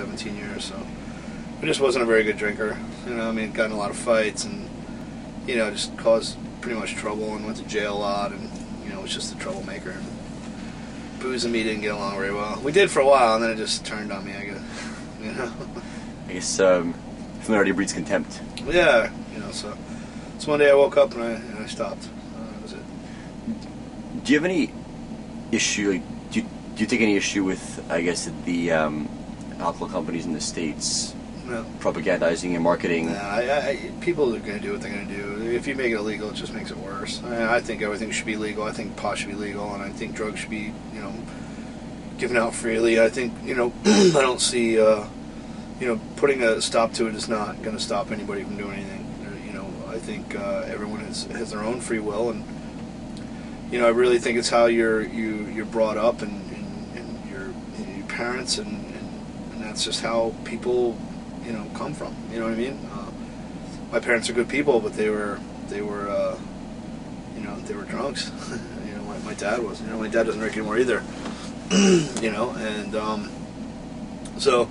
17 years. So I just wasn't a very good drinker. You know, I mean, got in a lot of fights and, you know, just caused pretty much trouble and went to jail a lot and, you know, was just a troublemaker. And Booze and me didn't get along very well. We did for a while, and then it just turned on me, I guess. You know? I guess familiarity breeds contempt. Yeah, you know, so one day I woke up and I stopped. That was it. Do you have any issue, like, do you take any issue with, I guess, the alcohol companies in the States No. propagandizing and marketing? Nah, people are going to do what they're going to do. If you make it illegal, it just makes it worse. I think everything should be legal. I think pot should be legal, and I think drugs should be, you know, given out freely. I think, you know, I don't see, you know, putting a stop to it is not going to stop anybody from doing anything. You know, I think everyone has their own free will, and, you know, I really think it's how you're brought up and your parents, and that's just how people, you know, come from. You know what I mean? My parents are good people, but they were you know, they were drunks. You know, my dad was. You know, my dad doesn't drink anymore either. You know, and so,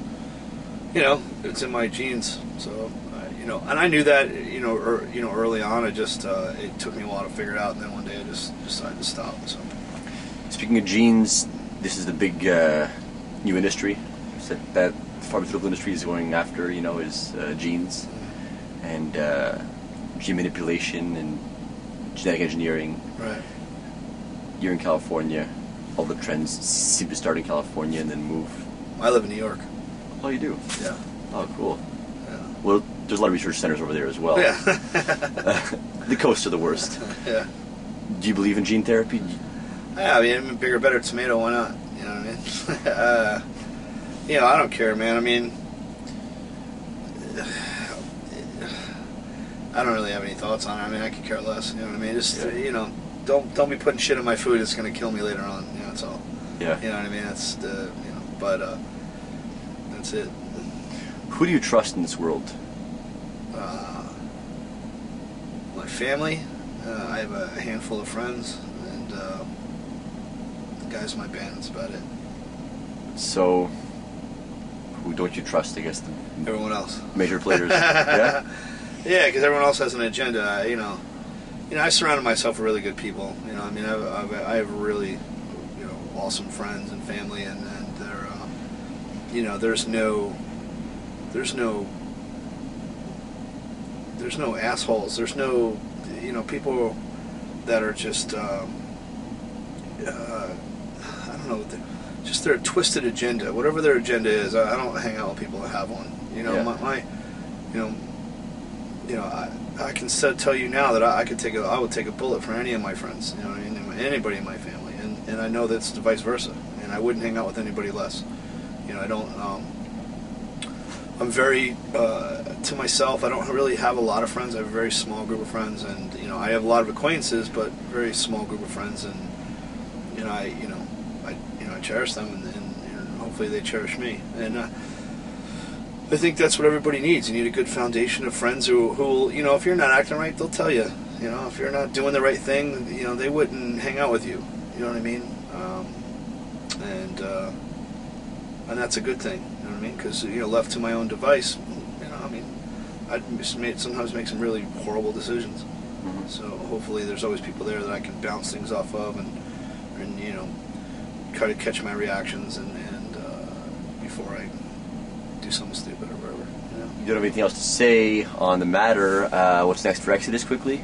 you know, it's in my genes. So, you know, and I knew that, you know, early on. I just it took me a while to figure it out, and then one day I just decided to stop. So, speaking of genes, this is the big new industry that pharmaceutical industry is going after. You know, is genes and gene manipulation and genetic engineering. Right. You're in California. All the trends seem to start in California and then move. I live in New York. Oh, you do? Yeah. Oh, cool. Yeah. Well, there's a lot of research centers over there as well. Yeah. The coasts are the worst. Yeah. Do you believe in gene therapy? Yeah, I mean, bigger, better tomato, why not? You know what I mean? You know, I don't care, man. I mean, I don't really have any thoughts on it. I mean, I could care less. You know what I mean? Just, you know, don't be putting shit in my food that's going to kill me later on. You know, that's all. Yeah. You know what I mean? That's the, you know, but that's it. Who do you trust in this world? My family. I have a handful of friends, and the guys in my band. That's about it. So, who don't you trust? I guess Everyone else. Major players. Yeah. Yeah, because everyone else has an agenda. You know, I surrounded myself with really good people. You know, I mean, I have really, you know, awesome friends and family, and they're, you know, there's no assholes. There's no, you know, people that are just, I don't know, just their twisted agenda. Whatever their agenda is, I don't hang out with people that have one. You know, my you know, I can tell you now that I would take a bullet for any of my friends. You know what I mean? Anybody in my family, and I know that's the vice versa. And I wouldn't hang out with anybody less. You know, I don't. I'm very to myself. I don't really have a lot of friends. I have a very small group of friends, and you know, I have a lot of acquaintances, but very small group of friends. And you know, I cherish them, and hopefully they cherish me. And I think that's what everybody needs. You need a good foundation of friends who, you know, if you're not acting right, they'll tell you. You know, if you're not doing the right thing, you know, they wouldn't hang out with you. You know what I mean? And that's a good thing. You know what I mean? Because, you know, left to my own device, you know, I mean, I'd sometimes make some really horrible decisions. Mm-hmm. So hopefully there's always people there that I can bounce things off of and you know, try to catch my reactions and before I do something stupid or whatever. You know? You don't have anything else to say on the matter. What's next for Exodus, quickly?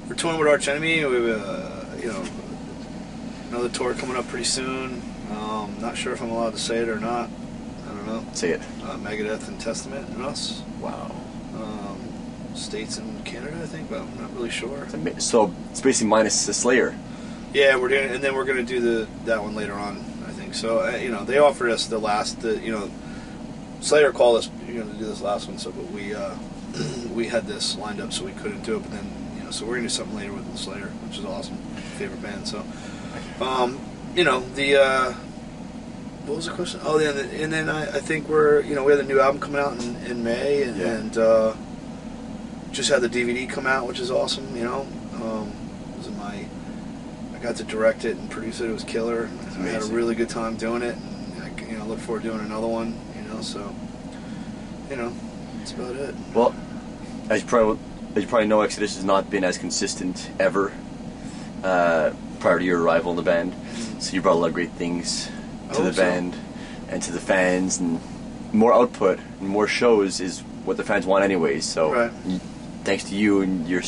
We're touring with Arch Enemy. We have you know, another tour coming up pretty soon. Not sure if I'm allowed to say it or not. I don't know. Say it. Megadeth and Testament and us. Wow. States and Canada, I think, but I'm not really sure. So it's basically minus the Slayer. Yeah, we're doing, and then we're going to do that one later on, I think. So you know, they offered us you know, Slayer called us, you know, to do this last one. So, but we had this lined up, so we couldn't do it. But then, you know, so we're going to do something later with the Slayer, which is awesome, favorite band. So, you know, what was the question? Oh, yeah, and then I think we have the new album coming out in May, and just had the DVD come out, which is awesome. You know, I got to direct it and produce it. It was killer. I had a really good time doing it, and I look forward to doing another one. You So, that's about it. Well, as you probably know, Exodus has not been as consistent ever prior to your arrival in the band. So you brought a lot of great things to the band and to the fans, and more output and more shows is what the fans want anyways. So thanks to you and your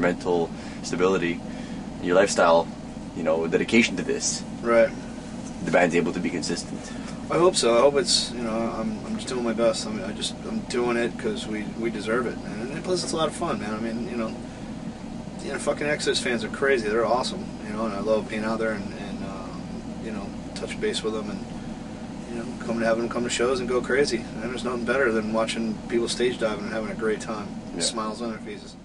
mental stability, your lifestyle, dedication to this, the band's able to be consistent. I hope so. I hope it's, I'm just doing my best. I'm doing it because we deserve it, and plus it's a lot of fun, man. I mean, fucking Exodus fans are crazy. They're awesome, and I love being out there and touch base with them, and having them come to shows and go crazy. And there's nothing better than watching people stage diving and having a great time. Smiles on their faces.